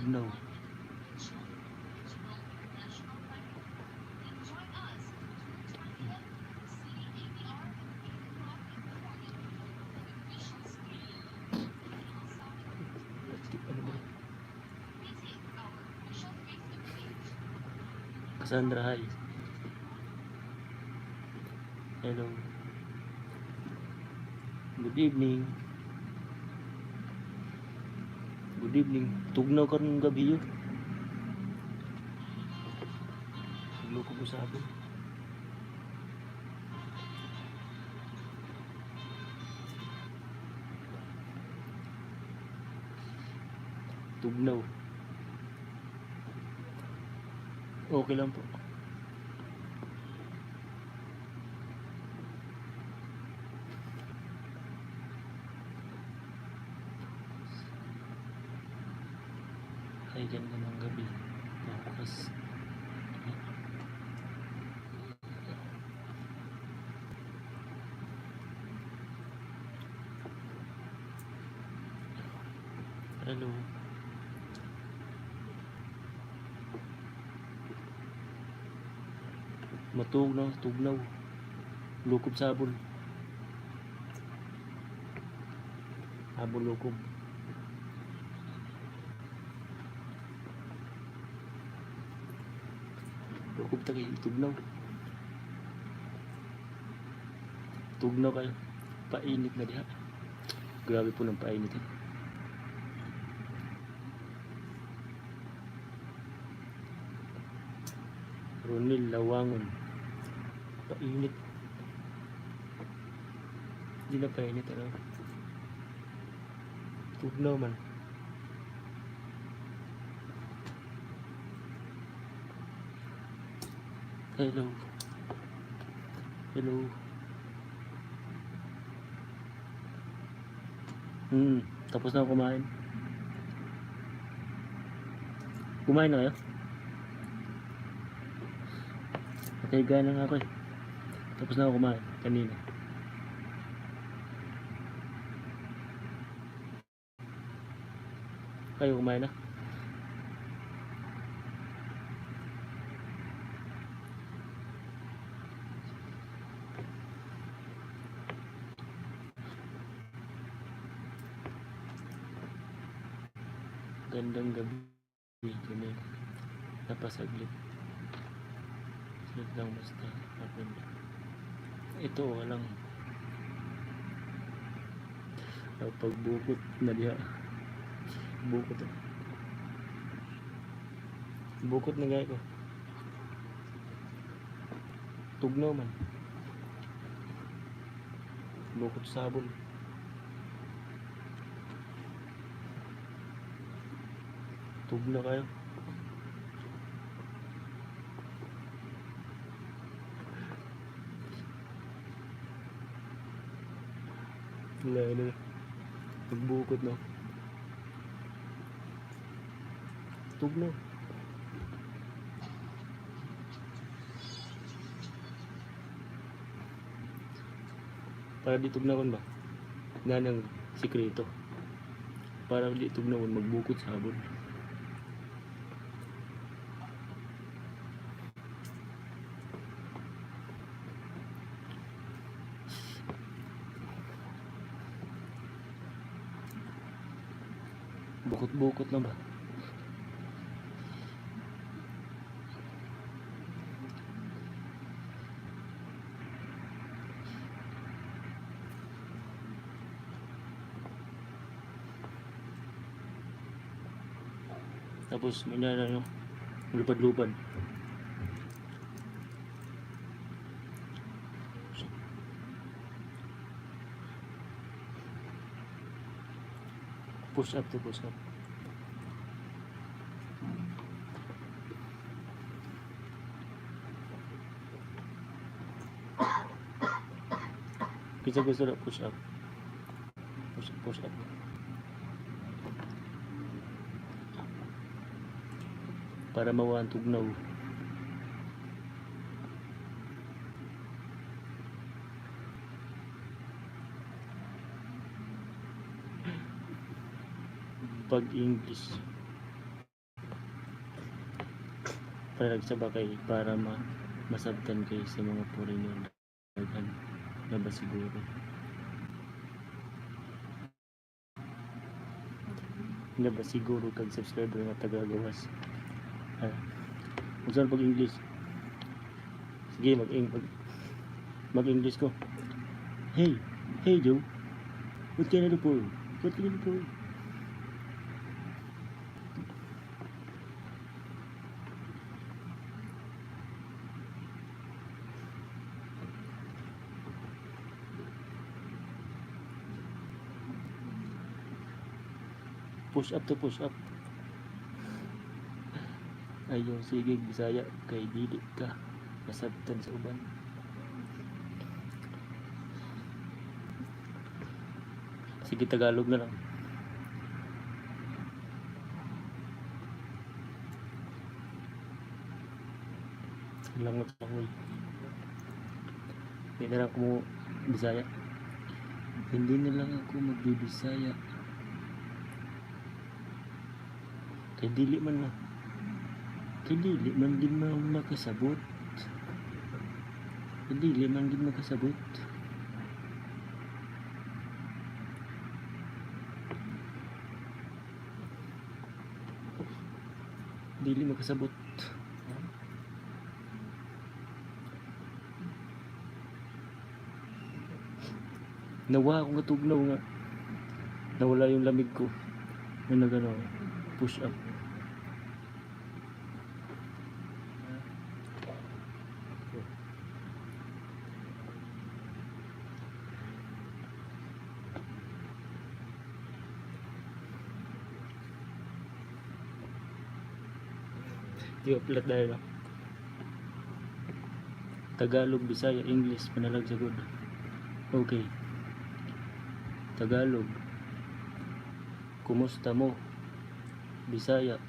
Tugnaw. Cassandra, hi. Hello. Good evening. Good evening. Tugnaw karong gabi yun. Siglo ko po sabi. Tugnaw. Okay lang po. Ay, ganda ng gabi. Focus. Hello. Matugnaw, tugnaw. Lukob sabon. Sabon lukob. Lukob tagay, tugnaw. Tugnaw kayo. Painit na diha. Grabe po ng painit eh. Ronil Lawangon. Painit. Hindi na painit ano. Tugnaw man. Hello. Hello. Tapos na ako kumain. Kumain na kayo? Nakahiga na nga ako eh. Tapos na ako kumain kanina. Kayo kumain na? Gandang gabi. Kami napasaglit. Saglit lang basta. Ito walang pagbukot na diha. Bukot eh. Bukot na gaya ko. Tugnaw man. Bukot sabon. Tugnaw kayo. Wala. Pagbukot no. Tugnaw. Para di tugnawon ba? Nanang sikreto. Para di tugnawon magbukot sabon. Bukot-bukot lang ba? Tapos may na yung lupad-lupad. Push up to push up. Kita gusto na push up. Push up. Para mawaan tugnaw. Pag English. para nagsaba kay para masabtan kay sa mga foreigner daghan na ba siguro na ba siguro kag subscriber nga taga-gawas kung saan pag English sige mag English ko. Hey Joe, what can I do for you? Push up. Ayaw sige Bisaya kay dili ka masabtan sa uban. Sige Tagalog na lang. Langot ako eh. Hindi na lang ako Bisaya. Hindi na lang ako magbibisaya. Kay dili man din makasabot. Dili man din makasabot. Nawa akong katugnaw nga. Nawala yung lamig ko. Na nagano, push up. Di upload dahil Tagalog, Bisaya, English, panalag sa good. Okay. Tagalog, kumusta mo? Bisaya,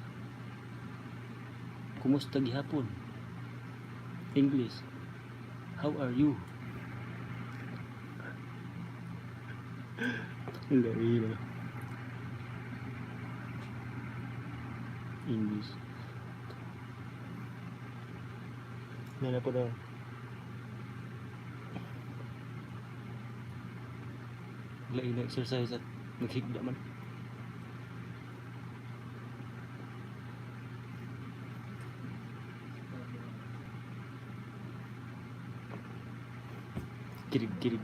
kumusta gihapon? English, how are you? Lain na. English. Nana po daw. Lain na exercise at naghigda man. Kirig.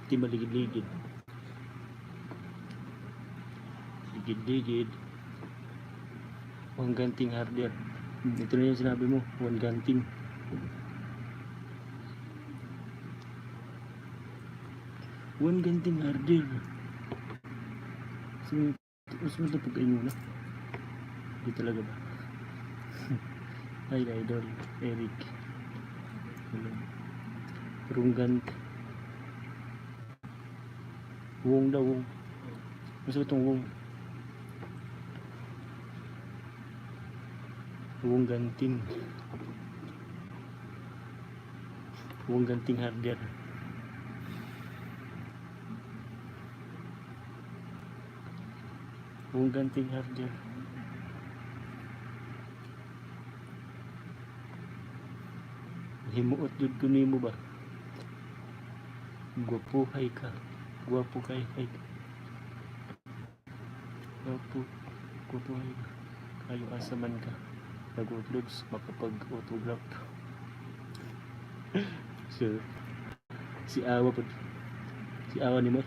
Di maligid-ligid. Ligid-ligid. One ganting harder. Ito na yung sinabi mo. One ganting. One ganting harder. Mas ito pagkain muna. Hindi talaga ba? Ay, idol. Eric. Runggant. Wong daw. Mas itong wong. Wong ganting. Wong ganting harder. Wong ganting harder. Himuot jud ko nimo ba? Gwapo kay ka. Gwapo kay ka. Gwapo kay ka. Kayo asaman ka. Nag-uploads, makapag-autograph. So, si Awa po. Si Awa ni mo.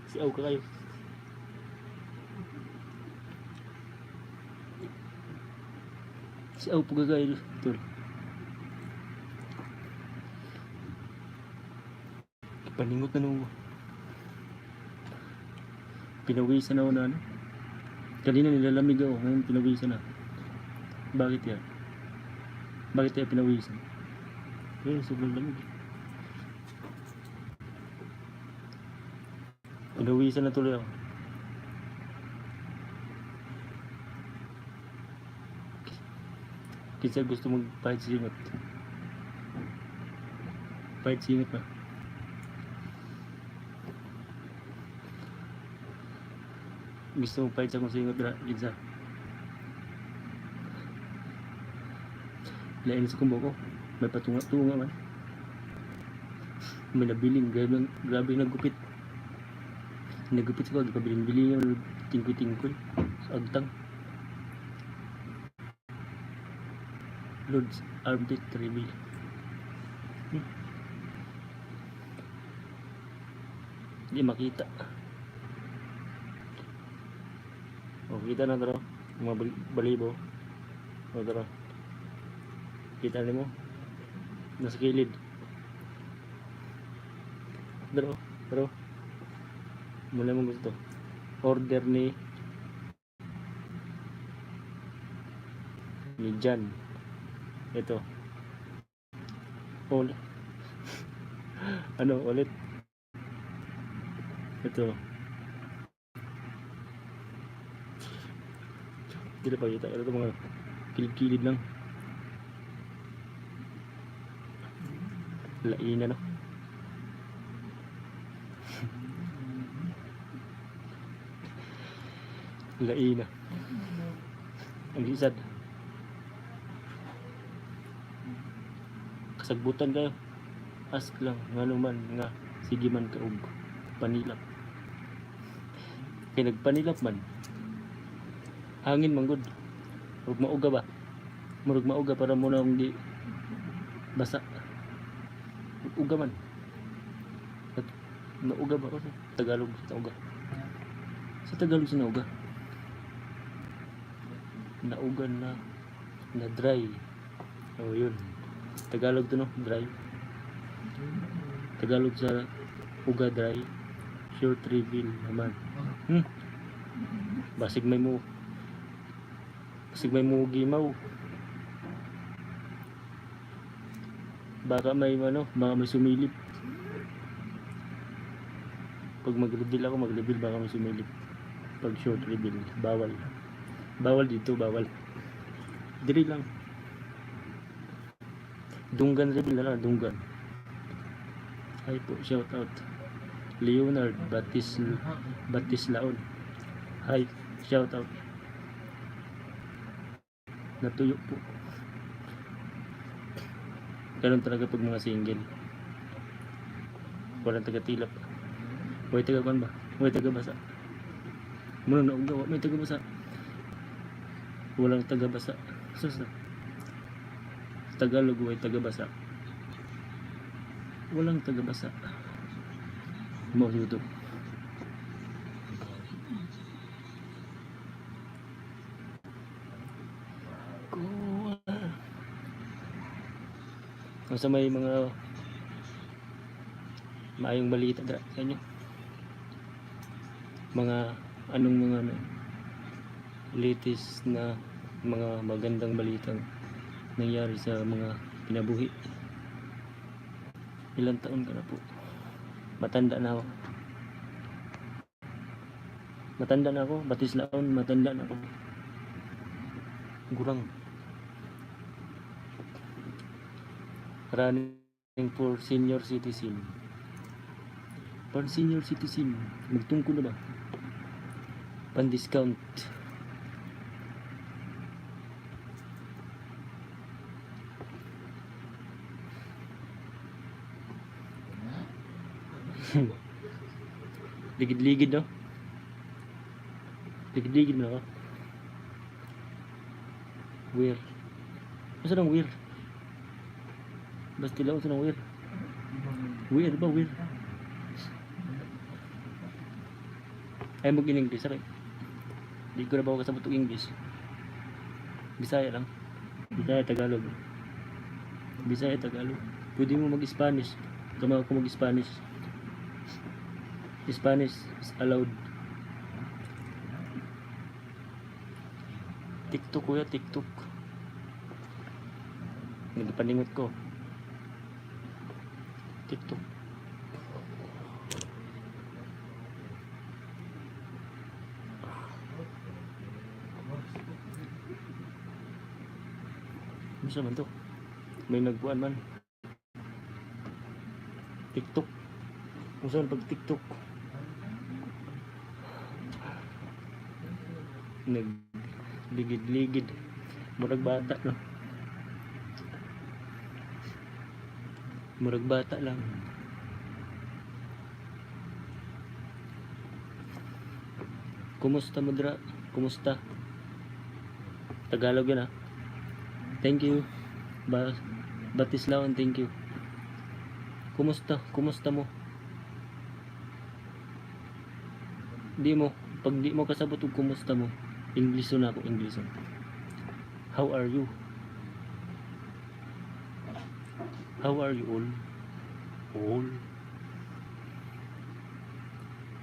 Si Awa ka kayo. Si Awa po ka kayo. Ito. Paningot na nung pinawisan ako na ano. Kanina nilalamig ako, ngayon pinawisan na. Bakit yan? Bakit yan pinawisan? Sobrang lamig. Pinawisan na tuloy ako. Kinsa gusto mag-pahit singot? Pahit singot na. Gusto mo pa sa kung singot na isa. Lain sa kumbo ko. May patunga-tunga man. May nabiling. Grabe nagupit. Nagupit ko. Pabiling-biling yung tingkoy-tingkoy. Sa agtang. Lord's armpit reveal. Hindi makita. O, kita na taro. Mga balibo. O, taro. Kita mo. Nasa kilid. Taro. Mula mo gusto. Order ni Jan. Ito. Ulit. Ano ulit? Ito. Hindi pa kita. Ito mga kilid-kilid lang. Laina no. Laina. Ang isad. Kasagbutan kayo. Ask lang ngano man nga sige man kaog panilap. Kay nagpanilap man. Hangin manggod. Murag mauga ba? Murag mauga para mo na di basa. Uga man. At nauga ba ko sa Tagalog sa uga? Sa Tagalog sa nauga. Naugan na dry. Oh, yun. Tagalog to no, dry. Tagalog sa uga dry. Short reveal naman. Basig may mo gimaw. Baka may sumilip. Pag mag-reveal ako, baka may sumilip. Pag short reveal, bawal. Bawal dito, bawal. Dili lang. Dunggan reveal na lang, dunggan. Hi po, shout out. Leonard Batislaon. Hi, shout out. Natuyo po. Ganun talaga pag mga single. Walang taga-tilap. May taga-ban ba? May taga-basa. Muna na ugawa, may taga-basa. Walang taga-basa. Sa Tagalog may taga-basa. Walang taga-basa. Mo YouTube. Sa may mga maayong balita sa inyo, mga latest na mga magandang balitang nangyari sa mga kinabuhi. Ilang taon ka na po? Matanda na ako. Batislaon, matanda na ako. Gurang. Running for senior citizen. For senior citizen, magtungkol na ba? Pan-discount. Ligid-ligid no? Ligid-ligid na ako. Weird. Masa nang weird? Basta lang sa nang weird. Weird ba? Weird. Ay mo in-English rin. Di ko na ba ako kasabot ng English. Bisaya lang. Bisaya Tagalog. Bisaya Tagalog. Pwede mo mag-Spanish. Kama ako mag-Spanish. Spanish is allowed. TikTok kuya, TikTok. Nagpaningot ko. TikTok. Bisa man to. May nagbuan man. TikTok. Kung saan pag TikTok. nagligid-ligid. Murag bata no. Murag bata lang. Kumusta mo dra? Kumusta? Tagalog yun ah. Thank you. Batislawan, thank you. Kumusta? Kumusta mo? Di mo. Pag di mo kasabot og kumusta mo, English na ako, English. How are you? How are you all? All?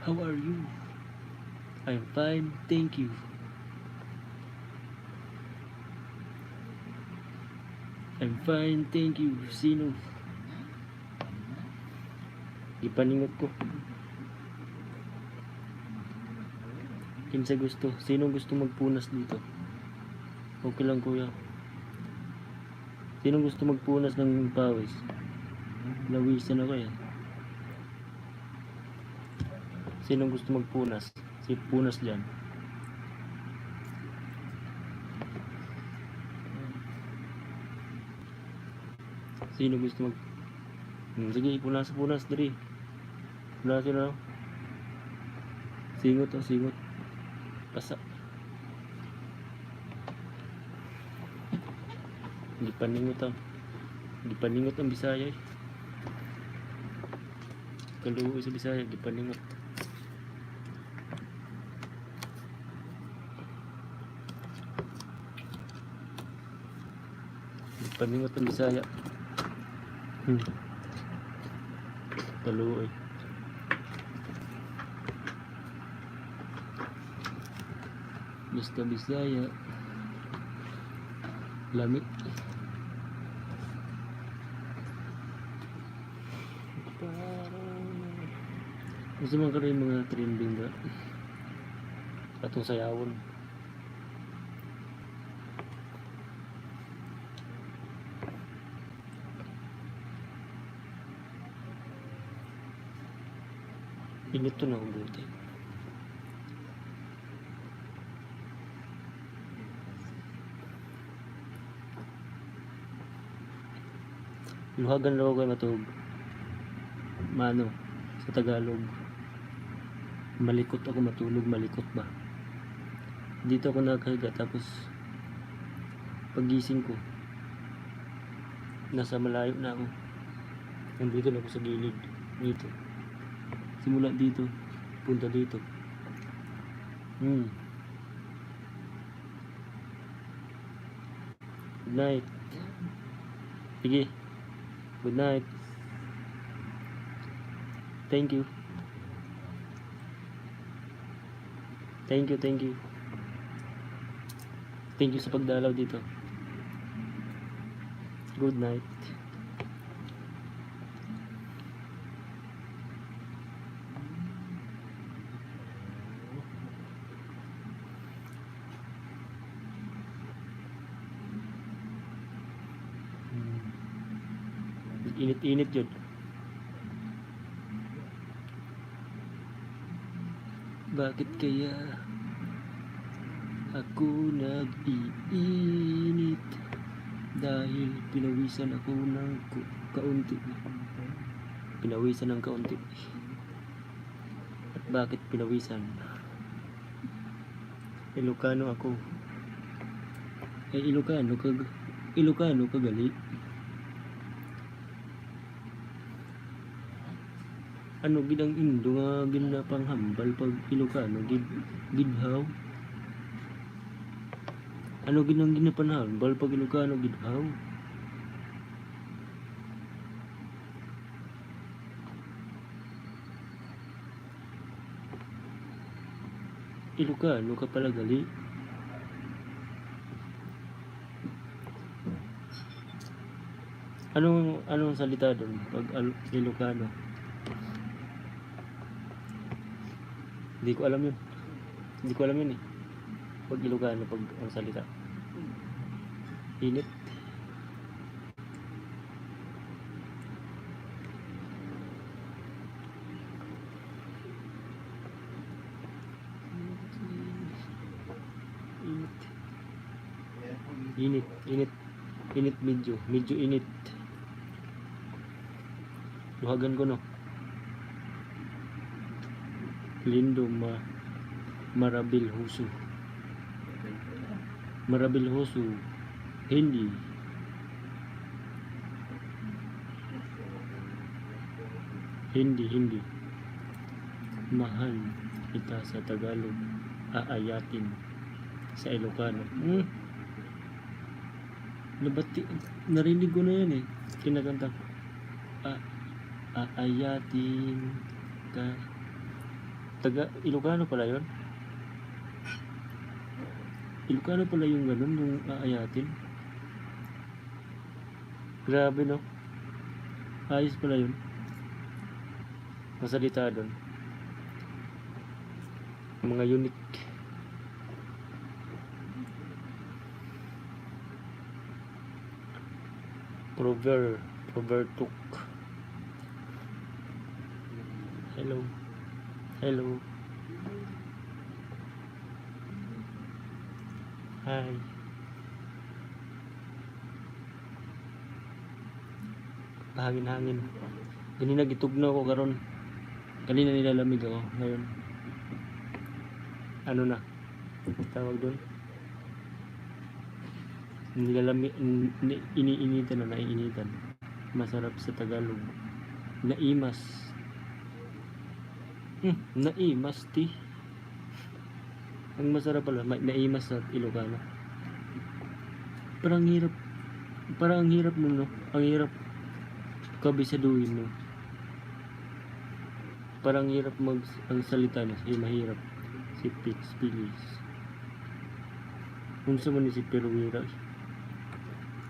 How are you? I'm fine, thank you. I'm fine, thank you. Sino? Ipaningot ko. Kinsa gusto? Sino gusto magpunas dito? Okay lang kuya. Sino gusto magpunas ng pawis? Nawisan ako eh. Sino gusto magpunas? Si punas dyan. Sino gusto sige, punas diri. Punasin na. Singot o singot. Pasa. Hindi paningot ang Bisaya eh. Kaluoy sa Bisaya, hindi paningot. Hindi paningot ang Bisaya. Kaluoy. Basta Bisaya. Lamig. Gusto man ka rin mga trending ba? Atong sayawon. Init to na ubuti. Luhagan raw kayo matug. Mano sa Tagalog. Malikot ako matulog, malikot ba? Dito ako nakahiga tapos pagising ko nasa malayo na ako. Nandito na ako sa gilid dito. Simula dito, punta dito. Good night. Sige. Good night. Thank you. Thank you. Thank you sa pagdalaw dito. Good night. Init-init yun. Bakit kaya ako nag-iinit? Dahil pinawisan ako ng kaunti. Pinawisan ng kaunti. At bakit pinawisan? Ilocano ako. Ilocano kagali. Ano gid ang Indo nga ginapanghambal pag Ilocano gidhaw? Ano gid ang ginapanghambal pag Ilocano gidhaw? Ilocano ka pala gali. Anong salita doon pag Ilocano? Hindi ko alam yun eh. Pag Ilocano, pag ang salita. Init. Init. Init medyo init. Luhagan ko no. Lindo marabilhoso. Marabilhoso. Hindi. Hindi. Mahal kita sa Tagalog. Aayatin sa Ilocano. Nabati, narinig ko na yan eh. Kinakanta ko. Aayatin ka. Ilocano pala yun? Ilocano pala yung ganun, yung aayatin. Grabe no? Ayos pala yun. Masalita doon. Mga unique. Provertuk. Hello. Hi. Hangin. Ganina gitugnaw ko karon. Kanina nilalamig ako. Ngayon ano na tawag doon? Nilalamig, iniinitan na naiinitan. Masarap sa Tagalog. Naimas. Naimas ti. Ang masarap pala, naimas sa Ilocano. Parang ang hirap nun, no? Ang hirap kabisaduhin, no? Parang hirap ang salita na, mahirap. Si Pix Pilis. Kung sa man si Peruwira.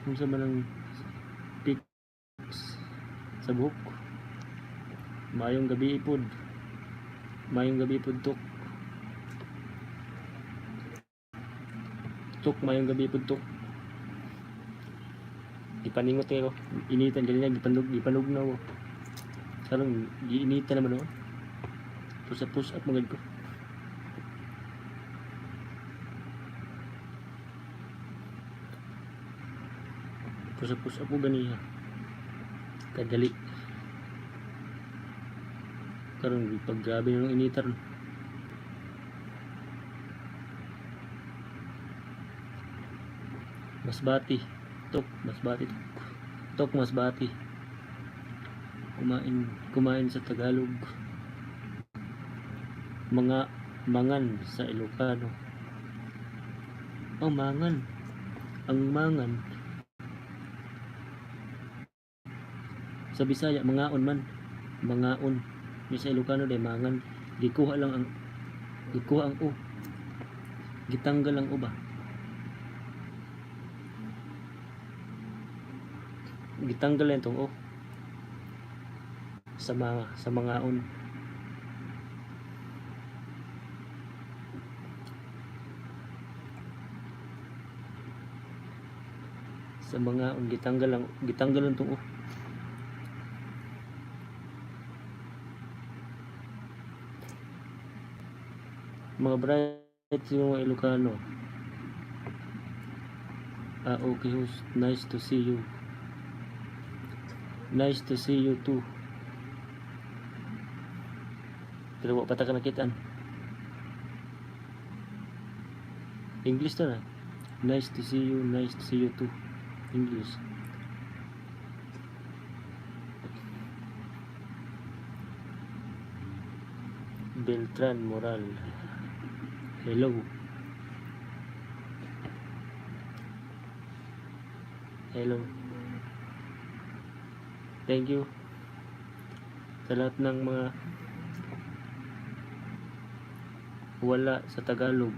Kung sa man ang Pix sa buhok. Mayong gabi ipod. Tok. Mayong gabi ipod tok. Ipaningot kayo. Initan ganyan, gipanog na ako. Sarang giinitan naman ako. Push up magad ko. Push up mo ganiha. Kadali. Karong paggabi ng initan. Masbati. Tok masbati. Kumain sa Tagalog. Mangan sa Ilocano. Ang mangan sa Bisaya mangaon man. Yung sa Ilocano day mangan. Gikuha ang o. Gitanggal ang o ba? Gitanggal yan tong o. Sa mangaon. Sa mangaon gitanggal ang tong o. Mga bright yung mga Ilocano. Okay host, nice to see you. Nice to see you too. Pero wala pa ta nakitaan. English to na. Nice to see you too. English. Beltran Moral. Hello. Thank you sa lahat ng mga wala sa Tagalog,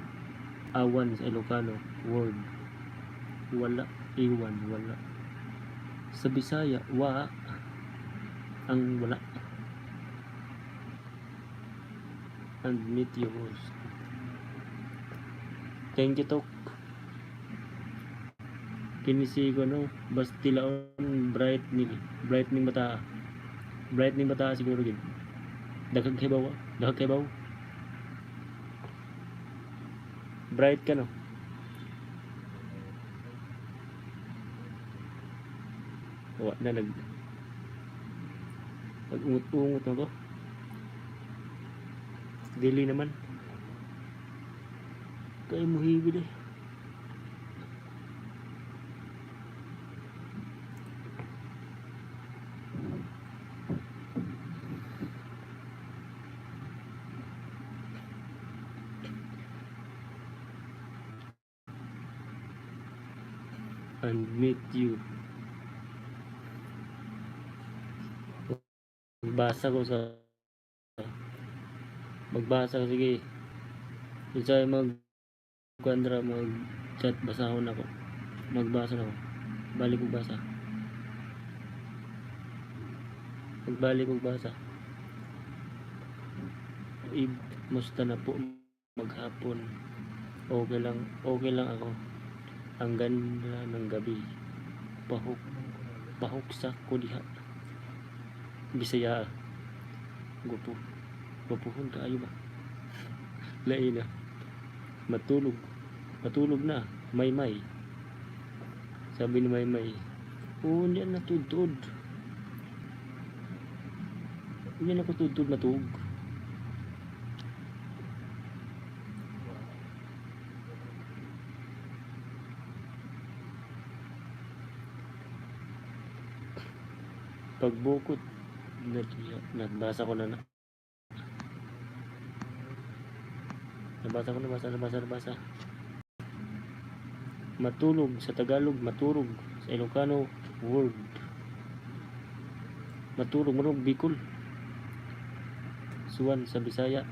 awan sa Ilocano, word. Wala, iwan, wala. Sa Bisaya, ang wala. And meet your host. Thank you, Tok. Kinisi ko no, bastilaon bright ning bata siguro gid. Daghang kibaw. Bright ka no. Wa na nag-ungot-ungot na to. Dili naman. Kaya mo hibid eh. Unmute you. Magbasa ko sige. Isa kuandra mag chat, basahon ako. Magbasa na ako. Balik ko basa. Magbalik ko basa. Musta na po maghapon. Okay lang ako. Ang ganda ng gabi. Pahok sa kudiha. Bisaya. Gupuhon kaayo ba? Lain na. Matulog na. May. Sabi ni May. Oo, niyan na tudod. Niyan ako tudod matug. Pagbukod nabasa ko na. Nabasa. Matulog sa Tagalog, maturog sa Ilocano word. Maturog Bicol. Suwan sa Bisaya,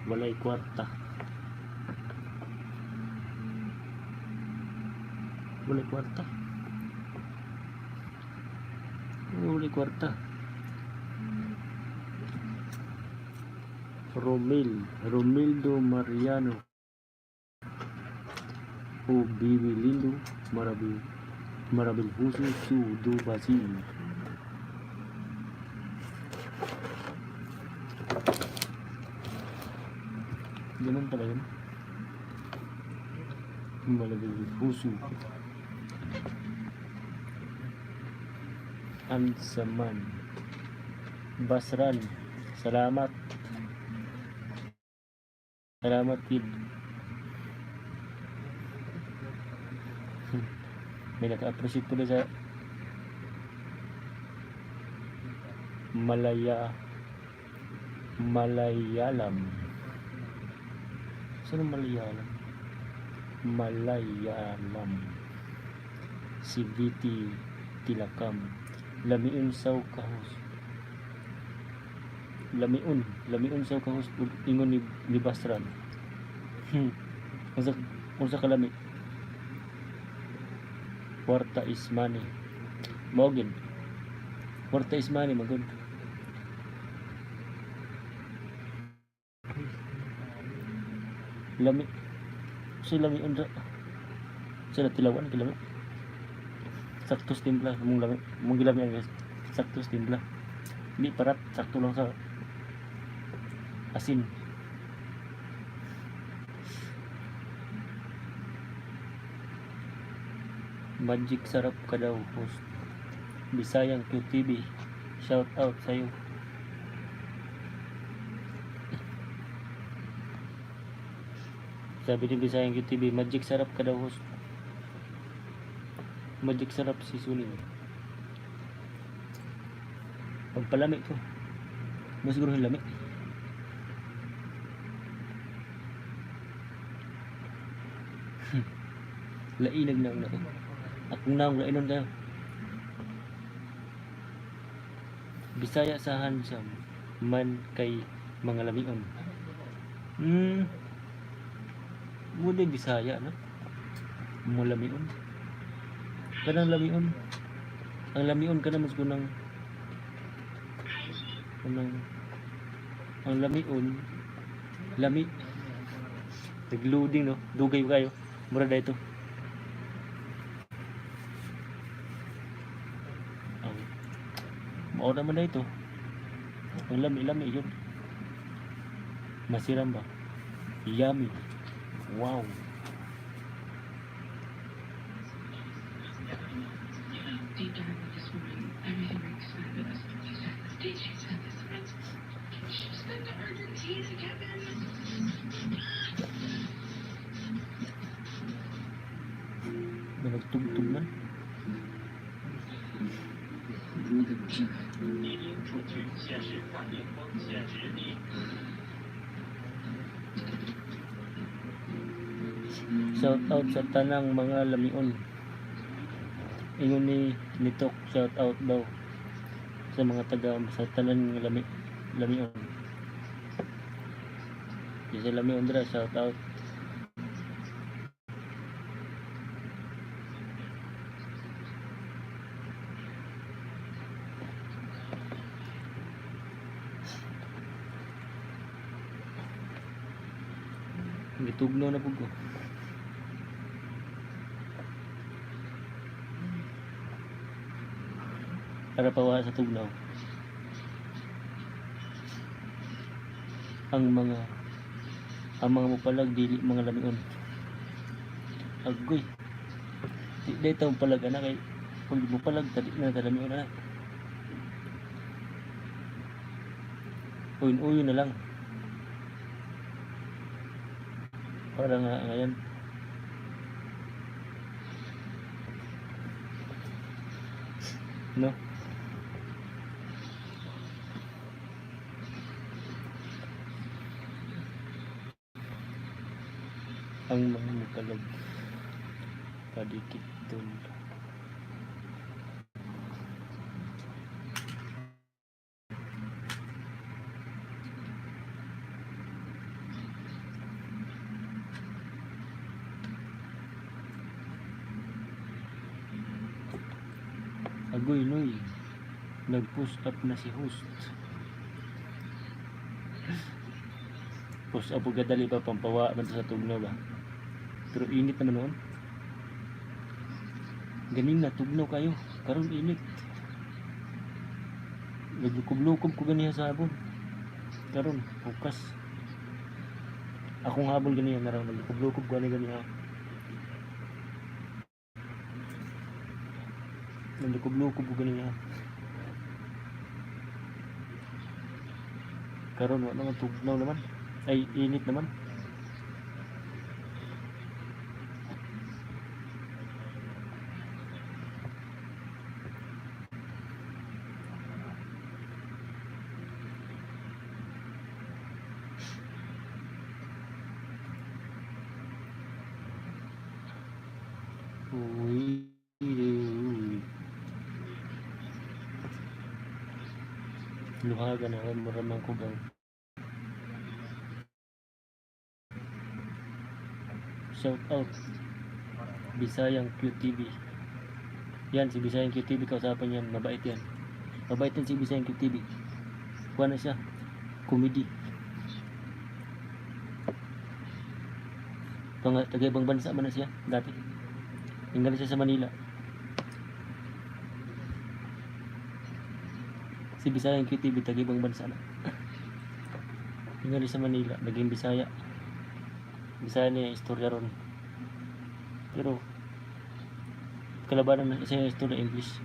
walay kwarta. Walay kwarta. Romildo Mariano o Bibilindo Maravilhoso do Brasil. Ganun pala yun. Maravilhoso. Ansaman Basran. Salamat kid. May naka-appreciate ko na sa Malayalam. Saan ang Malayalam? Si VT Tilakam. Lamiun saw kahos. Lamiun saw kahos ingon ni Basran. Unsa kalami? Kwarta is money. Mogin. Kwarta is money magod. Lami. Lamiun ra. Sa tilawan kilami. Saktos timpla mong gilami guys. Saktos timpla. Hindi parat, sakto lang sa asin. Magic sarap ka daw, host. Bisayang QTV. Shout out sa'yo. Sabi ni Bisayang QTV, magic sarap ka daw, host. Magic sarap si Suning. Pagpalami ko. Mas siguro yung lami. Lainag na ako. Akong naong lainon kayo. Bisaya sa handsome man kay mga lamion. Muli Bisaya no? Mga lamion. Kanang lamion. Ang lamion ka na mas kunang ang lamion. Lami. Nag-loading no. Dugay kayo. Mura da ito. Maura man na ito. Ang lami yun. Masiram ba? Yummy. Wow. May nagtugtog man. Shout out sa tanang mga lamion. Ingon ni Nitok, shout out daw sa mga taga sa tanan ng lamion. Sa lamion dra, shout out. Gitugno na pud ko. Para pawa sa tugnaw. Ang mga mupalag dili mga lamion. Agoy. Di dayta palag ana kay kung di mo palag tadi na lamion ana. Uyin na lang. Para nga ngayon. No? Ang mga mupalag padikit dun. Agoy noy, nag-push up na si host. Push up gadali pa pampawa man sa tugnaw ba. Pero init naman noon. Ganing na tugnaw kayo, karon init. Naglukob-lukob ko ganiya sa habon. Karon bukas. Akong habol ganiya na raw naglukob-lukob ko ganiya. Naglukob-lukob ko ganiya. Karon wala naman tugnaw naman. Ay init naman. Uy. Luhaga na maramang kugang. Shout out Bisayang QTV. Yan si Bisayang QTV, kausapan yan, mabait yan. Mabait yan si Bisayang QTV. Kuha na siya, comedy. Taga-ibang bansa man na siya dati. Tinggal siya sa Manila. Si Bisayang QTV taga-ibang bansa na. Tinggal sa Manila, naging Bisaya. Bisaya niya istorya ron. Pero kalabanan na siya istorya English.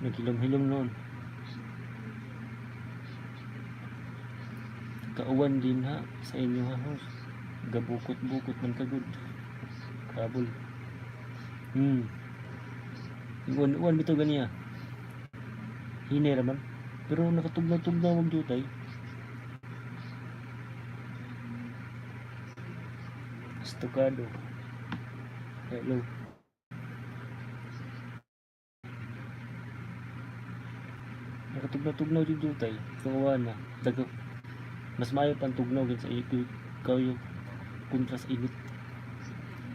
Naghilom-hilom noon. Kauwan din ha sa inyo ha host. Gabukot-bukot man kagud. Kabul. Uwan bitaw ganiya. Hinay raman. Pero nakatugnaw-tugnaw wag jutay. Estokado. Hello. Nakatugnaw-tugnaw jud jutay. Kuwan na. Dago. Mas maayo pang tugnaw sa ikaw yung kontra sa init.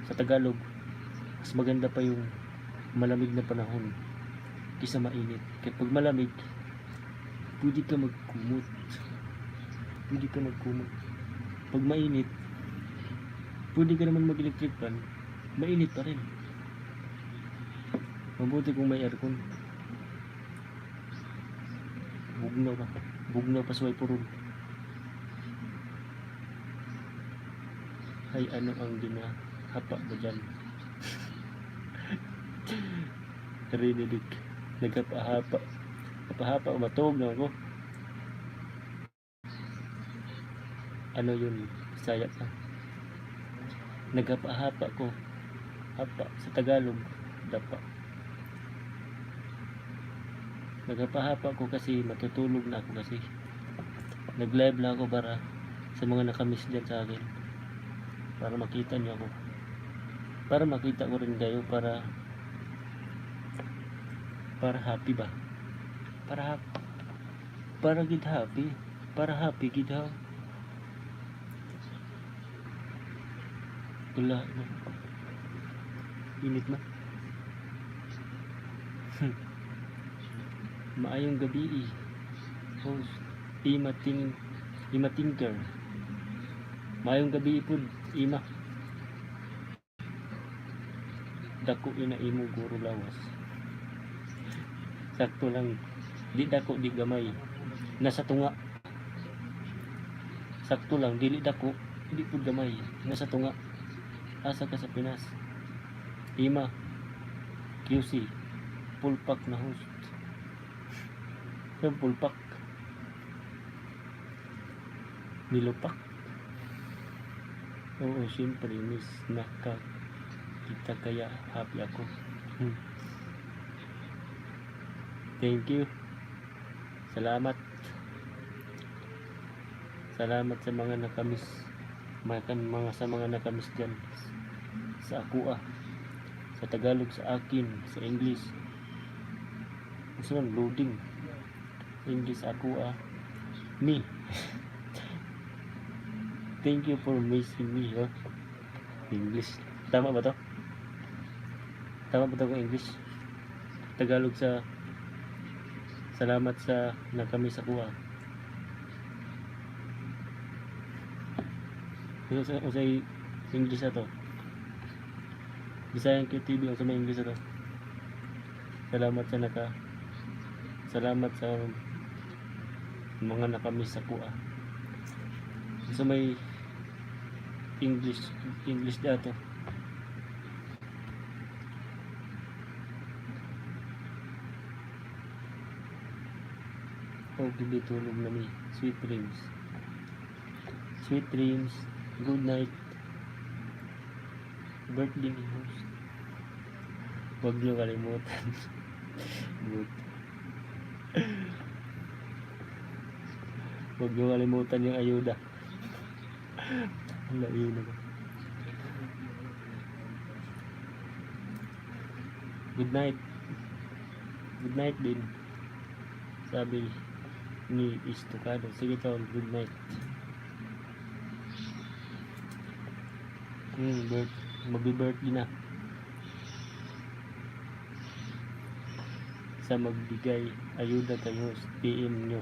Sa Tagalog, mas maganda pa yung malamig na panahon kaysa mainit. Kaya pag malamig, pwede ka magkumot. Pag mainit, pwede ka naman mag-electric fan, mainit pa rin. Mabuti kung may aircon. Bugnaw pa suway purun. Ay, ano ang ginahapa mo dyan? Rinig. Nagkapahapa. Kapahapa, matog na ako. Ano yun? Bisaya pa. Nagkapahapa ko. Hapa. Sa Tagalog, dapa. Nagkapahapa ko kasi matutulog na ako kasi. Nag-live lang ako para sa mga nakamiss dyan sa akin. Para makita niyo ako. Para makita ko rin kayo para happy ba? Para gid happy. Para happy gid ha. Wala na. Init na. Maayong gabi. Host Ima Tinker. Maayong gabi po, Ima. Dako ina imo guro lawas. Sakto lang. Di dako di gamay. Nasa tunga. Sakto lang, dili dako, di pud gamay. Nasa tunga. Asa ka sa Pinas. Ima QC full pack na host. Full pack. Nilupak. Oo, siyempre miss naka kita kaya happy ako. Thank you. Salamat sa mga nakamiss. Sa mga nakamiss dyan. Sa ako sa Tagalog, sa akin, sa English. Gusto lang loading. English ako me. Thank you for missing me. English. Tama ba to? Tama ba to kung English? Tagalog sa salamat sa nakamiss ako Sa English na to. Bisayan QTV sa may English na to. Salamat sa mga nakamiss ako sa may English dato. Hindi tulog na mi. Sweet dreams. Good night. Birthday ni host. Huwag niyo kalimutan. Good. Huwag niyo kalimutan yung ayuda. Wala yun ako. Good night din. Sabi ni Istokado. Sige tol, good night. Magbi-birthday na. Sa magbigay ayuda kayo, PM nyo.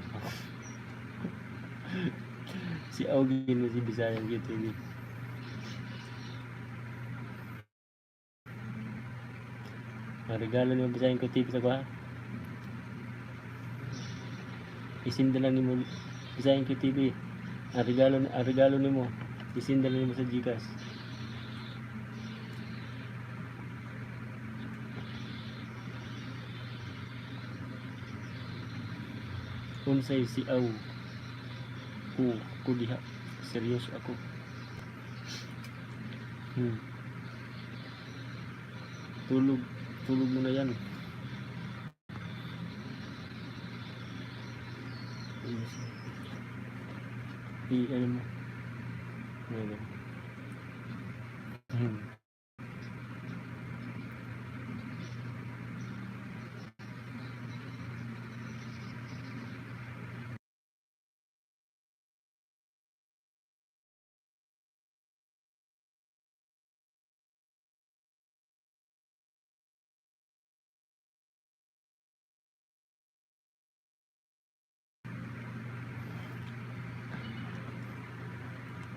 Si Augin mo si Bisayang GTV. Regalo ni Bisayang ko TV sa kuha. Isinda lang ni mo Bisayang QTV. Ang regalo ni mo isinda lang ni mo sa Gcash. Unsay si Aw ko diha. Seryoso ako. Tulog mo na yan. Ano mo?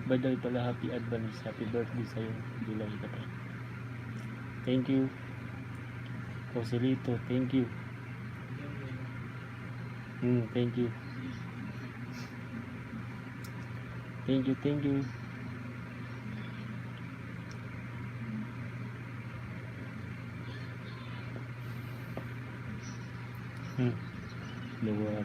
By the way pala, happy advance, happy birthday sa'yo, July ka pa. Thank you. Joselito, thank you. Thank you. Thank you. Luwag.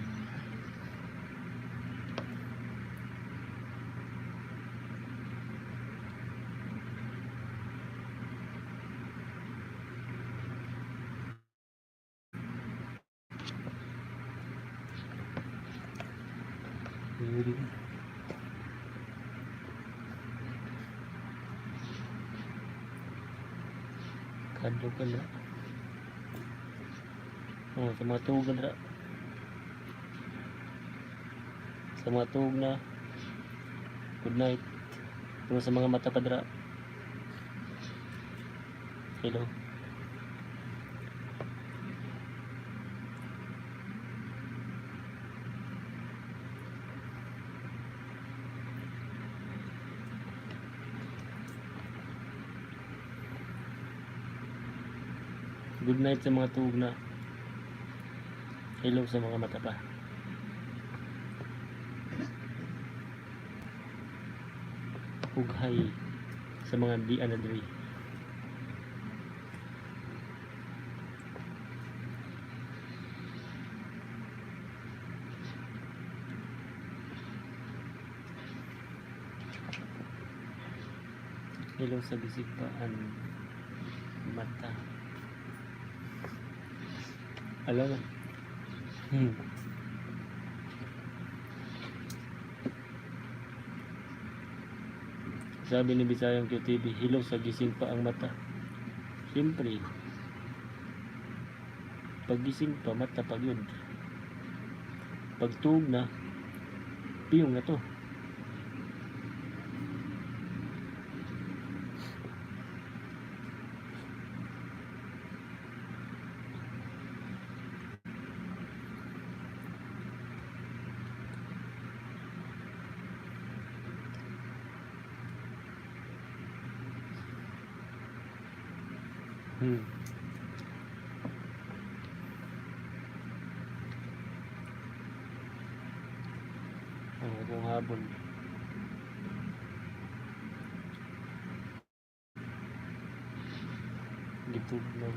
Kadto ka na. Oh, sa mga tuog na. Sa mga tuog na. Good night. Pero sa mga mata pa dra. Hello. Good night sa mga tuog na. Hello sa mga mata pa. Ughay sa mga di anadri. Hello sa bisipaan mata. Alam mo? Sabi ni Bisayang QTV, hilaw sa gising pa ang mata. Siyempre, pag gising pa, mata pag yun. Pag tuog na, piyong na to. Kung habon. Gitug lang.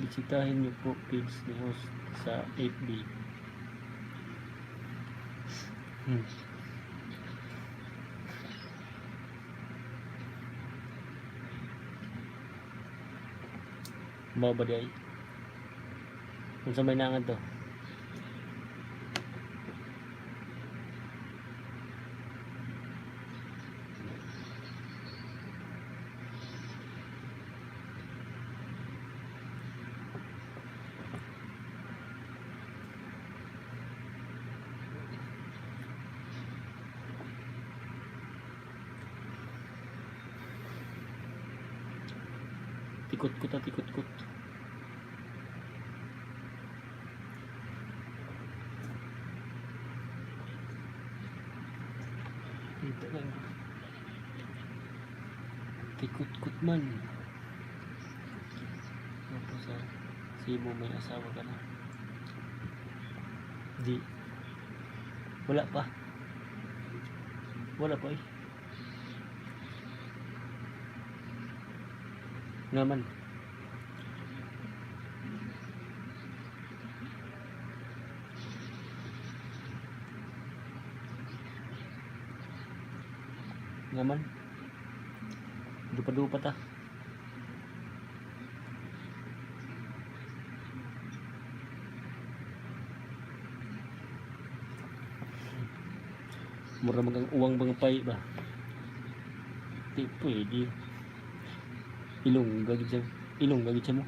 Bisitahin niyo po page ni host sa FB. Mao ba day? Kung sa may nangan to. Tikot-kot at tikot-kot. Ito lang. Tikot-kot man. Tapos si mo may asawa ka na. Di. Wala pa. Wala pa eh. Ngaman. Ngaman. Dupa-dupa ta. Mura magang uwang bangpay ba? Di pwede. Ilong gagid siya mo.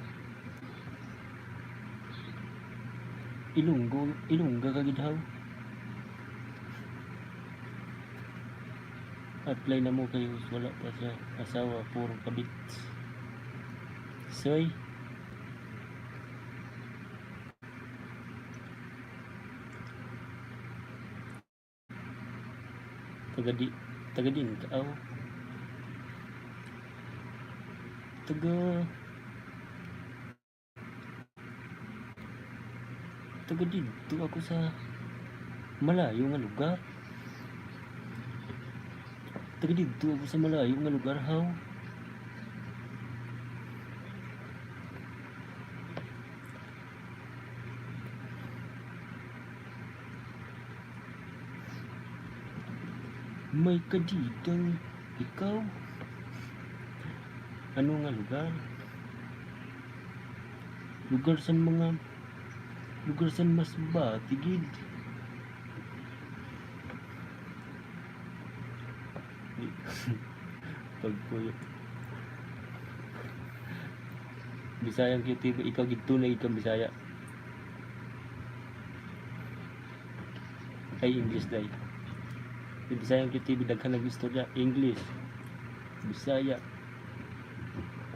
Ilong gagid haw. Apply na mo kayo, wala pa siya asawa, puro kabit. Soy. Taga din ka aw. taga dito ako sa malayo nga lugar. Taga dito ako sa malayo nga lugar, how? May kadidang ikaw. Ano nga lugar? Lugar san mas batigid. Pagpuyo. Bisayang QTV, ikaw gito na ikaw Bisaya. Ay English dai. Di Bisayang QTV daghan nag istorya English, Bisaya,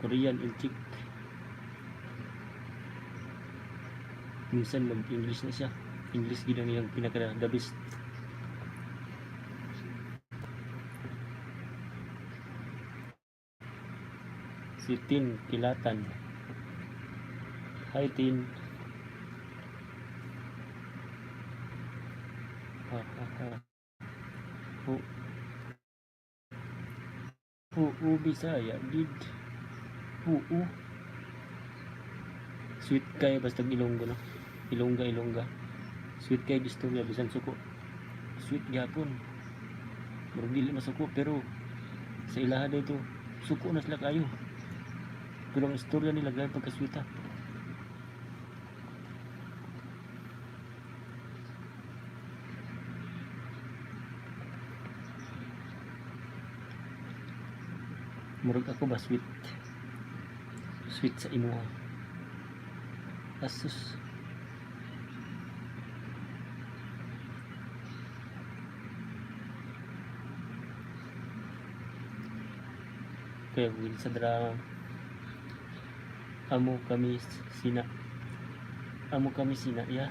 Korean, and Czech. Minsan mag-English na siya. English gid ang iyang pinaka the best. Si Tin Kilatan. Hi Tin. Ha ha ha. Bisaya did. Sweet kay basta Ilonggo no. Ilongga. Sweet kay istorya bisan suko. Sweet gyapon. Murag dili masuko pero sa ilaha dito suko na sila kayo. Pero ang istorya nila gayud pagka-sweet ha. Murag ako ba sweet sa imo asus. Kaya will sa drama amo kami sina ya.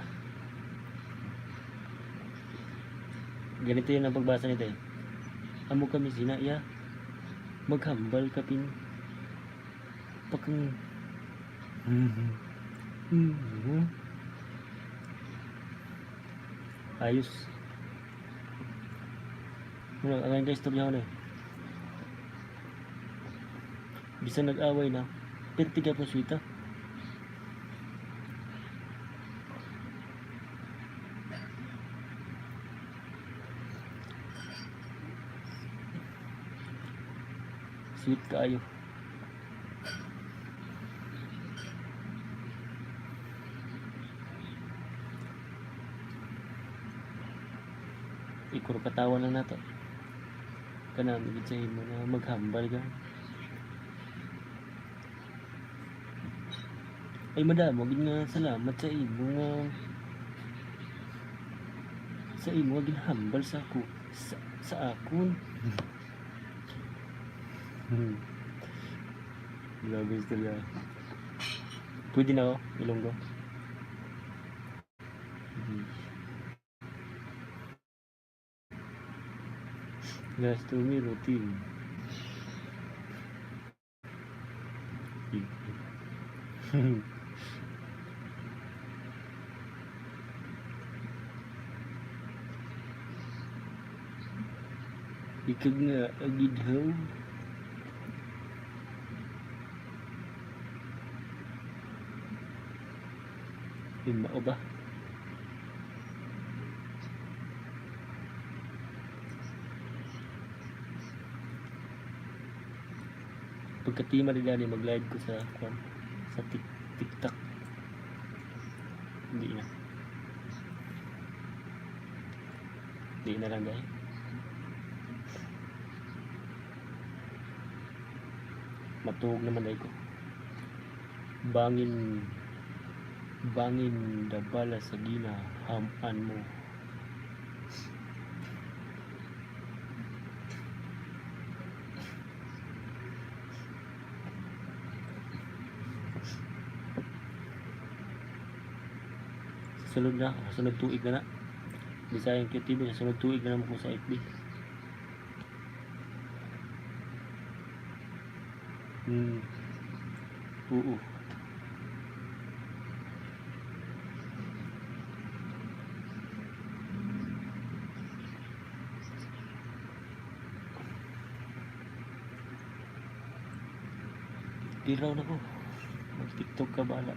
Ganito yun ang pagbasa nito eh. Amo kami sina ya, maghambal kapin pakang ayos. Ang ang istorya ko na eh. Bisa nag-away na pero tiga po sweet ha. Sweet kaayo. Ikuro katawan lang nato. Kanami gid sa imo na maghambal ka. Ay madamo gid nga salamat sa imo ginhambal sa ako sa akon. Grabe istorya. Pwede na ako, Ilonggo. Nice to me routine. Ikag nga agidhaw. Mao ba? Pagkatima nila ni mag-live ko sa TikTok. Hindi na lang guys. Matuog naman dahil ko. Bangin dabala sa gina haman mo. Sunod tuig na Bisayang QTV sa sunod tuig na naman ko sa FB. Oo. Tiraw na ko. Mag-tiktok ka bala.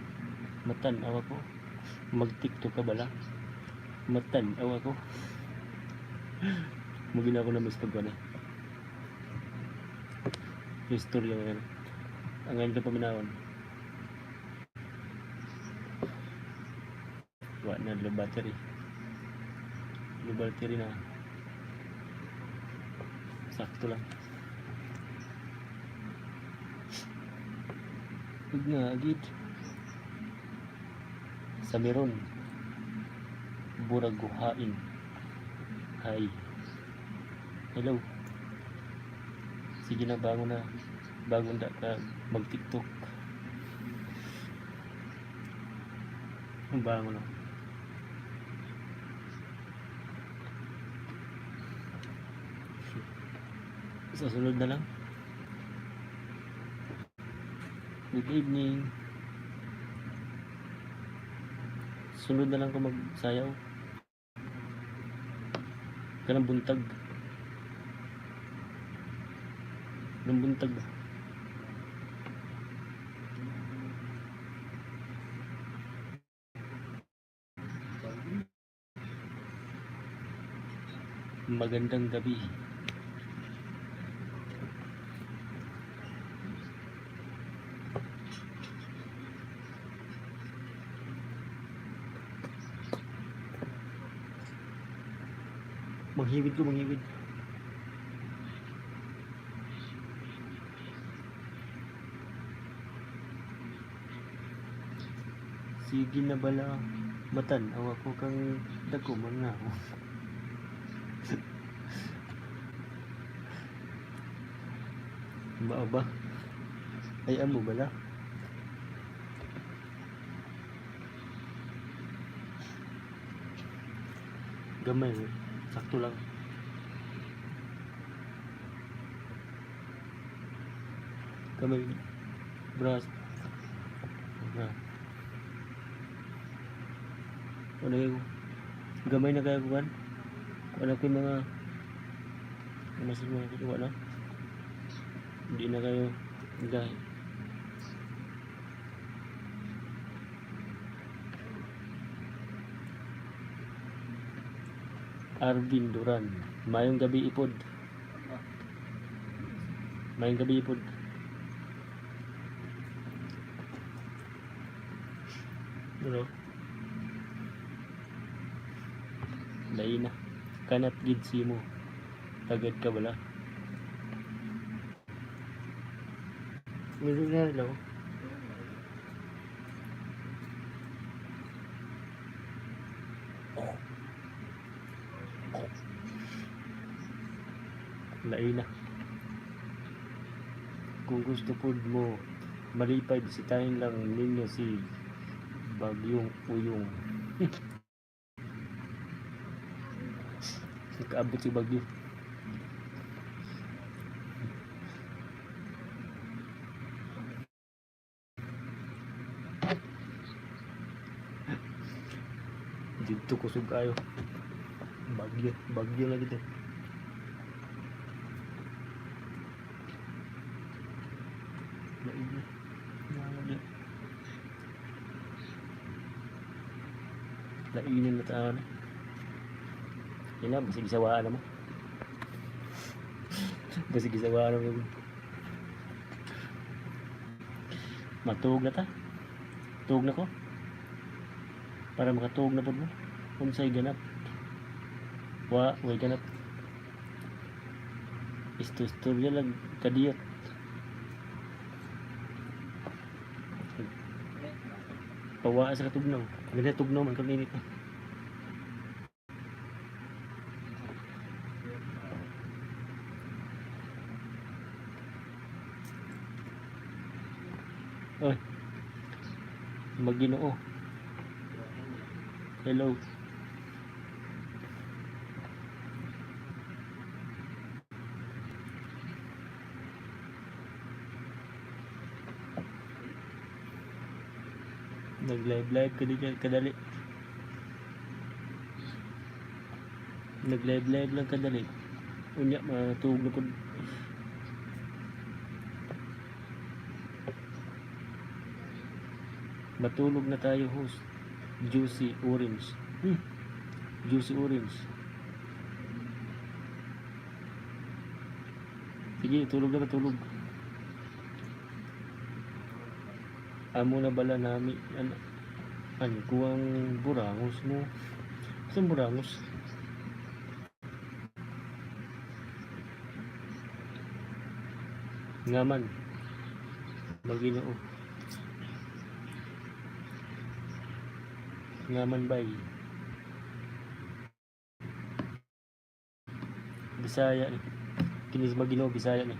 Matan-aw ako. Mag-tiktok ka bala. Matan-aw ako. Mugin ako na mas pagwana. Istorya ngayon. Ang ngayon ka paminawan. Wa na low battery. Low battery na. Sakto lang. Huwag nga, agad. Sa meron. Buraguhain. Hi. Hello. Sige na, bago na. Bago na ka mag-tiktok. Bago na. Sa sunod na lang. Good evening. Sunod na lang ko magsayaw. Kanang buntag. Kanang buntag ba? Magandang gabi. Manghiwid ko, manghiwid. Sige na bala. Batan, awa ko kang dako man na. Mao ba? Ay amo bala. Gamay, sakto lang. Gamay, bras. Ano kayo? Gamay na kayo kuwan? Ano kayo mga masig mga kuwa na? Hindi na kayo dahil. Arvin Duran. Mayong gabi ipod. Mayong gabi ipod. Ano? Lain na. Kanat gid si mo. Tagad ka bala. Meron nga lang. Lain na. Kung gusto po mo malipay, bisitahin lang ninyo si Bagyong Uyong. Kaabot si Bagyo. Dito kusog kayo. Bagyo lagi dito. Lainin na taon. Yan na, basig sawaan naman. Basig sawaan naman. Matug na ta. Tug na ko. Para makatug na po mo. Kung sa'y ganap. Way ganap. Istorya lang kadiyot. Pawa sa katugnaw. Ganyan tugnaw man kalinit na. Oy. Maginoo. Hello. Nag-live kadali. Nag-live lang kadali. Unya matulog na pud. Matulog na tayo, host. Juicy orange. Juicy orange. Sige, tulog na tulog. Amo na bala nami ano kuwang burangos mo. Saan burangos? Ngaman. Maginoo. Ngaman bay. Bisaya ni. Kinis Maginoo Bisaya ni.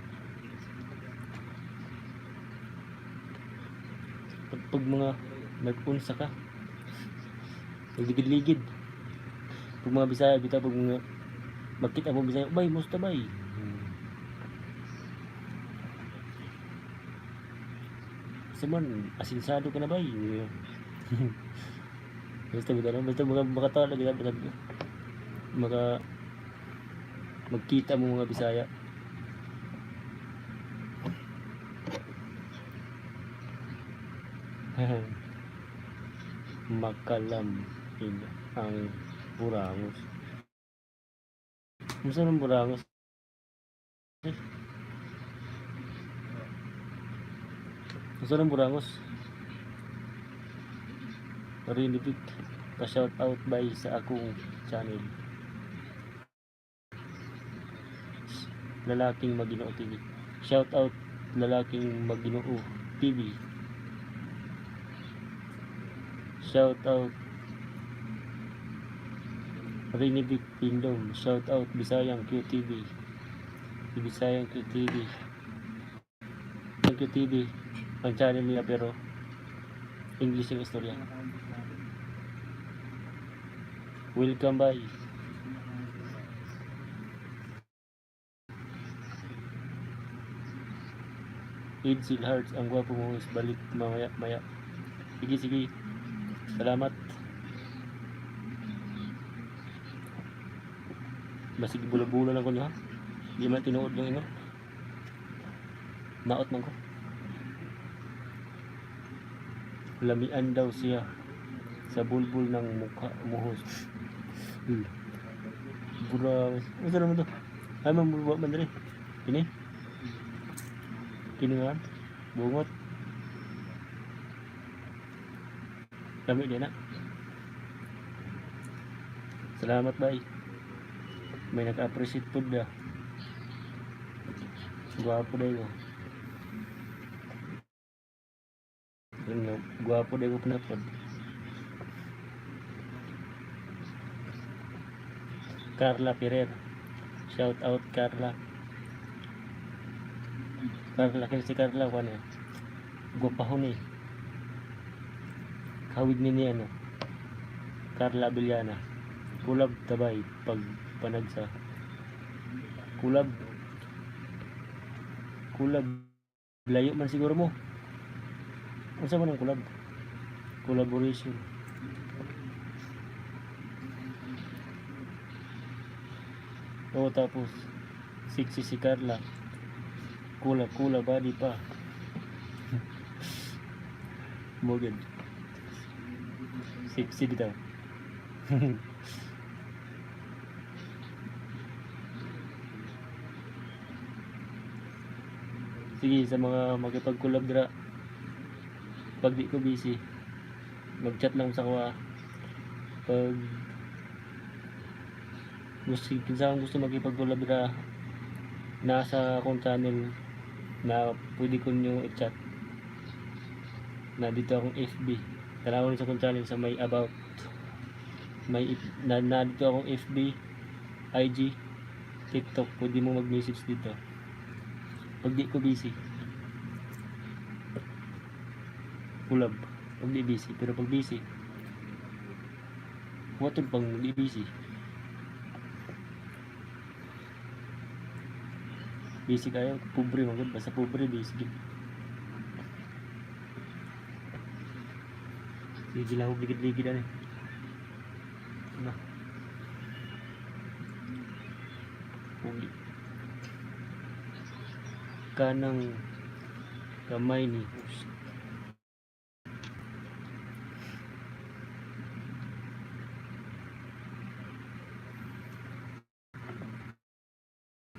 Pag mga nag-unsa ka, nagligid-ligid. Pag mga Bisaya, bitaw pag mga magkita mo Bisaya, bay, musta bay? Saman, asinsado ka na bay? Basta makatawa lagi na magkita mo mga Bisaya. Makalam ang burangos. Musta ng burangos? Musta ng burangos? Rinipik pa shout out by sa akong channel. Lalaking Maginoo TV. Shout out Lalaking Maginoo TV. Shout out Rinibik Pindong. Shout out Bisayang QTV. Bisayang QTV. Ang QTV ang channel nila pero English yung istorya. Welcome by. Edsel Hearts, ang gwapo mo is balik maya. Sige. Salamat. Basig bula-bula lang ko niya. Di man tinuod yung ino. Naot man ko. Lamian daw siya sa bulbul ng mukha muhos. Burang. Ano naman to? Ay, mamulwa man rin. Kini nga. Bungot. Kami din na. Salamat bay. May naka-appreciate po na. Gwapo dahi ko. Gwapo dahi ko pinapod. Carla Ferrer. Shout out Carla. Kaya si Carla ko ano. Gwapahon eh. Kawig ni ano. Carla Abellana. Kulab tabay pag panagsa. Kulab layo man siguro mo. Unsa man ang kulab? Collaboration. O tapos sexy si Carla. Kula body pa. Moged. Sexy bitaw. Sige, sa mga magipag-collab dira, pag di ko busy, mag-chat lang sa kuha. Pag gusto magipag-collab dira, nasa akong channel na pwede ko nyo i-chat. Na dito akong FB. Tanawin sa akong channel sa may about. May na dito akong FB, IG, TikTok. Pwede mo mag-message dito. Pag di ko busy, kulab. Pag di busy, pero pag busy, watod pang di busy. Busy kayo, pobre magod. Basta pobre, busy. Sige lang, ligid-ligid ani. Ano? Uli. Kanang kamay ni host.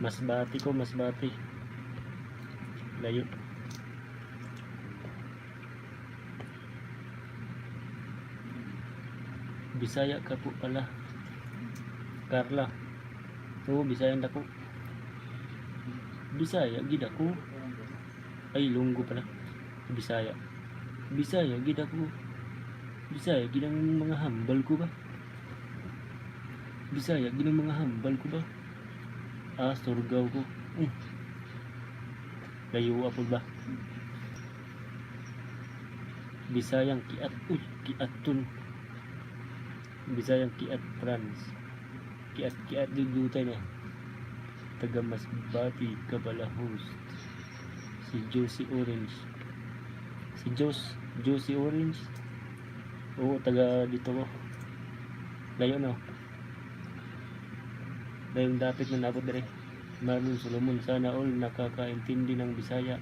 Mas bati. Layo. Bisaya ka po pala. Carla. Oo, Bisayan dako. Bisaya gid ako. Ay, Ilonggo pala. Bisaya. Bisaya gid ako. Bisaya gid ang mga hambal ko ba? Bisaya gid ang mga hambal ko ba? Ah, Surigao ko. Layo apod ba? Bisayang kiat. Uy, kiaton. Bisayang kiat trans. Kiat dudutay na. Taga Masbati, Kabala host. Si Josie Orange. Si Josie Orange. Oo, taga dito ko. Layo no. Dahil dapit na nabot dire. Marlon Solomon, sana all nakakaintindi ng Bisaya.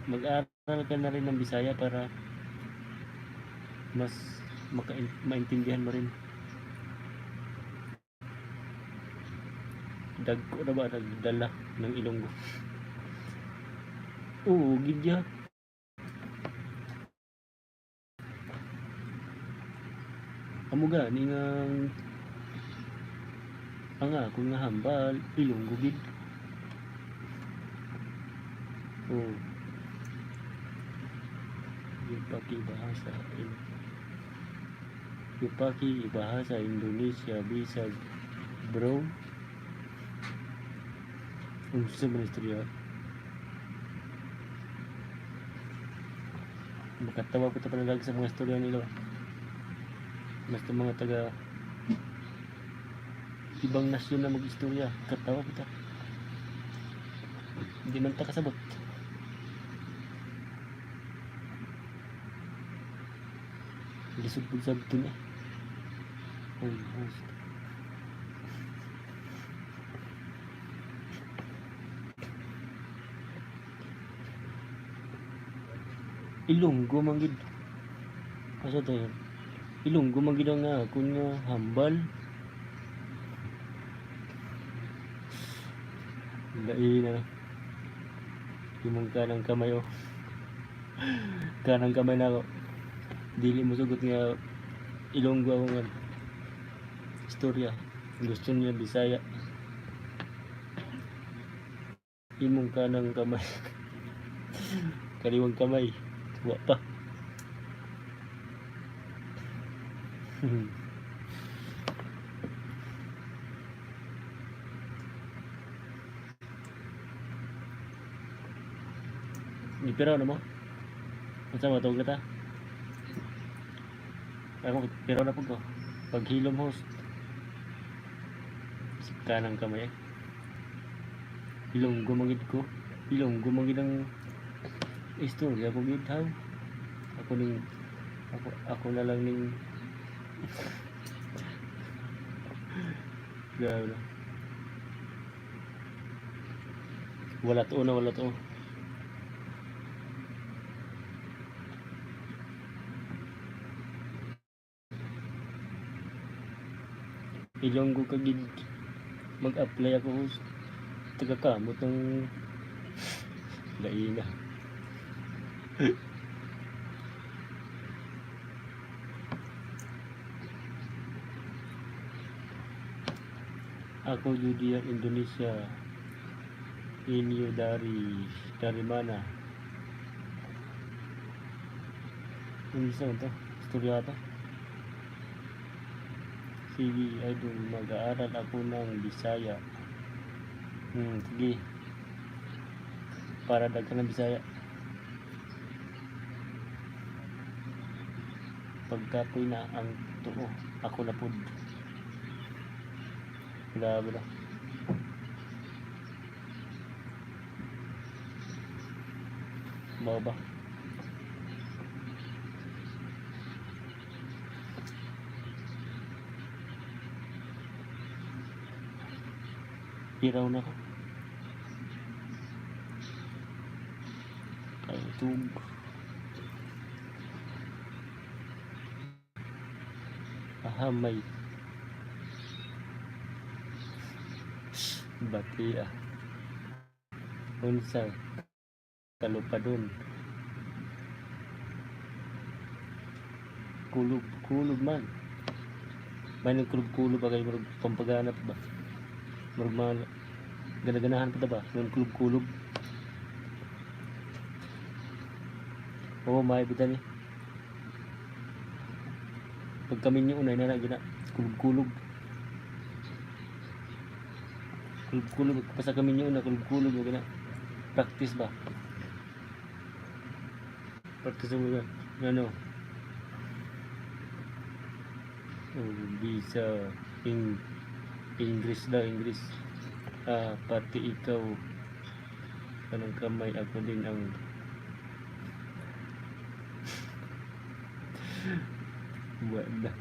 Mag-aral ka na rin ng Bisaya para mas maintindihan mo rin. Dagko na ba nagdala ng Ilonggo? Oo, gidya. Amo gani nga ang ako nga hambal Ilonggo gid. Oo. Yupaki bahasa Indonesia bisa bro. Unsa man istorya? Makatawa ko ta panalag sa mga istorya nila. Basta mga taga ibang nasyon na mag-istorya, katawa ko ta. Hindi man ta kasabot. Lisod po sa butun eh. Ay, host. Ilonggo man gid. Asa to yun? Ilonggo man gid nga kun nga hambal. Lain na. Imong kanang kamay oh. Kanang kamay na ako. Dili mo sugot nga Ilonggo ako nga istorya. Gusto niya Bisaya. Imong kanang kamay. Kaliwang kamay. Wa pa. Ipiraw na mo? Unsa matawag ta? Ako piraw na po ko. Paghilom host. Kanang kamay. Ilonggo magid ko. Ilonggo magid ang istorya ko gid ha. Ako na lang ning grabe. Wala to. Ilonggo ka gid mag-apply ako host. Taga-kamot ng laina. Ako Judia Indonesia. Inyo dari mana? Hindi sa ito. Istorya ito. Sige, idol. Mag-aaral ako ng Bisaya. Sige. Para daghan ng Bisaya. Pagkapoy na ang tuo. Ako na pod. Bula. Mau ba? Iraw na ko. Kaya tug. Ahamay. Bati Unsay kalupadon. Kulub man. May nagkulub-kulub ba kayo marag pampaganap ba? Marag mga ganaganahan pa ba? Nung kulub-kulub. Oo, may bitan eh. Pag kami niyo unay na gina kulub-kulub. Kulub-kulub pasa kami niyo una kulub-kulub gina. Practice ba? Practice mo ba? Ano? Bisa English daw, English. Pati ikaw kanang kamay ako din ang wala.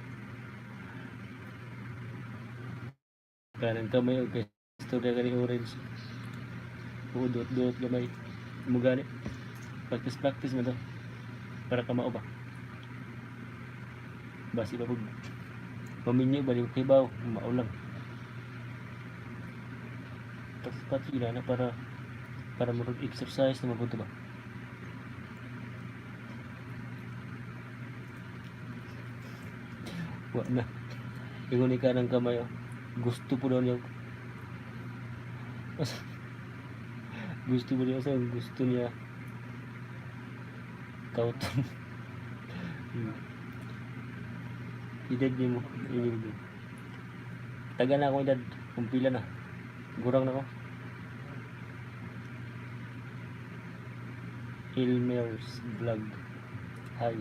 Kanang kamay okay. Istorya ka ni Orange. Dot gamay. Mo gani. Practice mo to. Para ka mao ba? Basi ba pag paminyo balik kay baw, maulang. Tapos pati na para mag-exercise na mabuto ba? Wa na. Ingon ka ng kamay. Gusto po daw niya. Gusto mo niya sa gusto niya. Kauton. Edad niyo mo. Taga na ako edad. Kumpila na. Gurang na ako. Ilmer's vlog. Hi.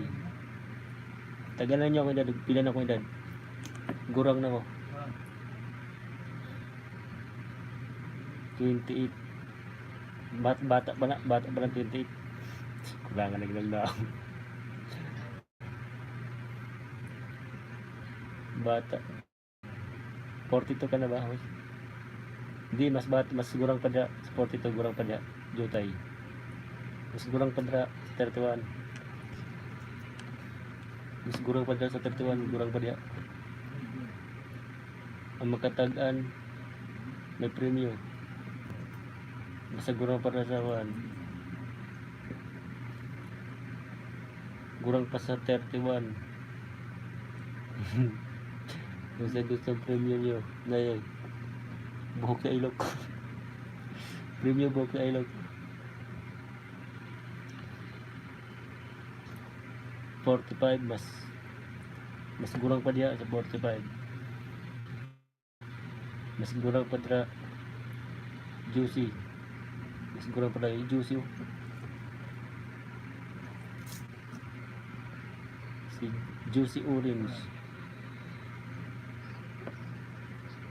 Taga na niyo ako edad. Pila na ako edad. Gurang na ako. 28. Bata ba na 28. Kulangan naglalao. Bata. 42 ka na ba? Hindi, mas gurang pa dya. 42 gurang pa dya. Jutay. Mas gurang pa dya. 31. Mas gurang pa dya sa 31. Gurang pa dya. Ang magkatagaan may premium. Mas gurang pa dya sa 1. Gurang pa sa 31. Gusto premium nyo na yun. Buhok sa ilog. Premium buhok sa ilog. 45 mas gurang pa diya sa 45. Mas gurang pa diya juicy. Mas gurang pa diya juicy. Si juicy orange.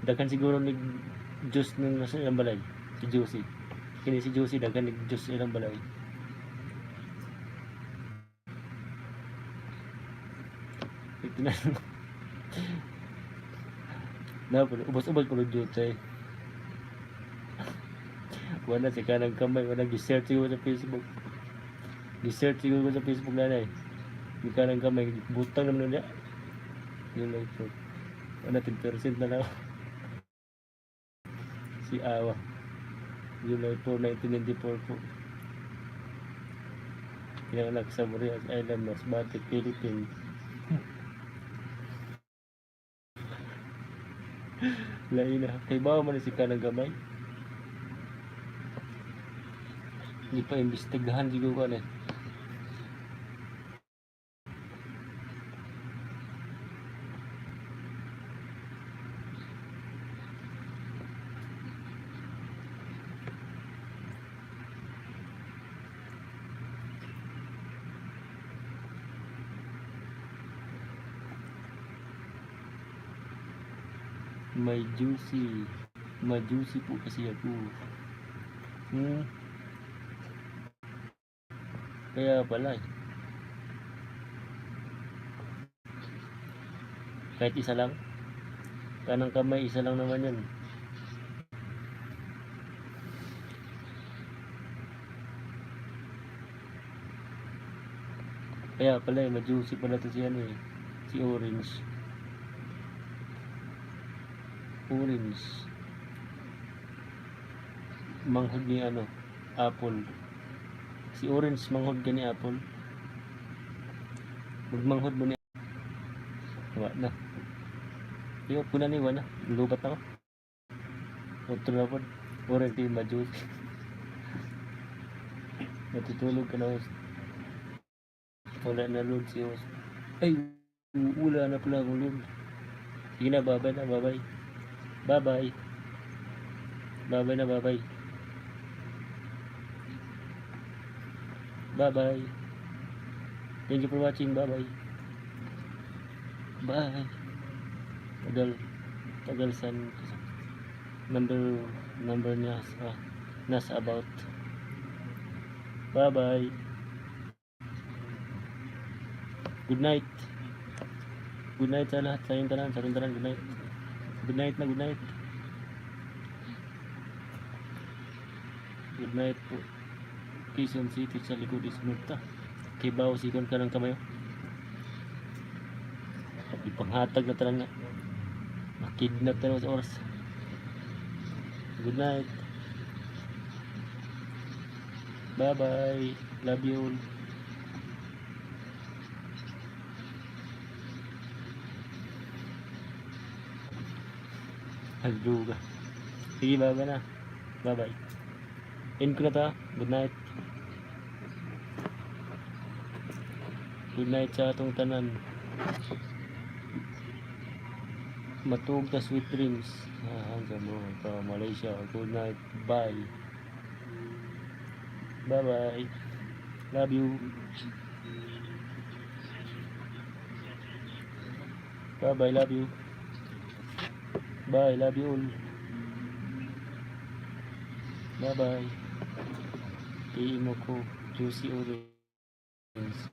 Daghan siguro nig juice ng nasa ilang balay. Si Juicy. Kini si Juicy daghan nig juice ilang balay. Ito na. Dapat ubos-ubos ko ng Juicy. Wala si kanang kamay. Wala gi-search ko sa Facebook. Gi-search ko sa Facebook na na eh. Yung kanang kamay. Butang naman na niya. Yung like po. Wala 10% na lang. Si Awa. July 4, 1994 po. Pinanganak sa Burias Island, Masbate, Philippines. Lain na. Kay bawa man si kanang gamay. Hindi pa imbestigahan siguro ko na. May juicy po kasi ako. Kaya pala eh. Kahit isa lang. Kanang kamay, isa lang naman yan. Kaya pala ma-juicy pala to si ano eh. Si Orange. Orange. Manghod ni ano, Apple. Si Orange manghod gani Apple. Magmanghod mo ni wa na. Yo puna ni wa na. Lubat ako. Otro na po. Orange di ma-juicy. Natutulog ka na host. Wala na load si host. Ay, wala na pala akong load. Sige na, bye-bye na, bye-bye. Bye-bye. Bye-bye na, bye-bye. Bye-bye. Thank you for watching. Bye-bye. Bye. Tagal san number niya nasa about. Bye-bye. Good night. Good night sa lahat. Sa inyong tanan. Good night. Good night na, good night. Good night po. Quezon City sa likod ismunta. Kibaw sikon ka ng kamayo. Ipanghatag na talang na. Makidnap tayo sa oras. Good night. Bye bye. Love you all. Hagduga. Sige, bye bye na. Bye bye. End ko na ta. Good night. Good night sa atong tanan. Matug ta sweet dreams. Hanggang mo pa Malaysia. Good night. Bye. Bye bye. Love you. Bye bye. Love you. Bye. Love you all. Bye bye. Iimo ko. Juicy orange.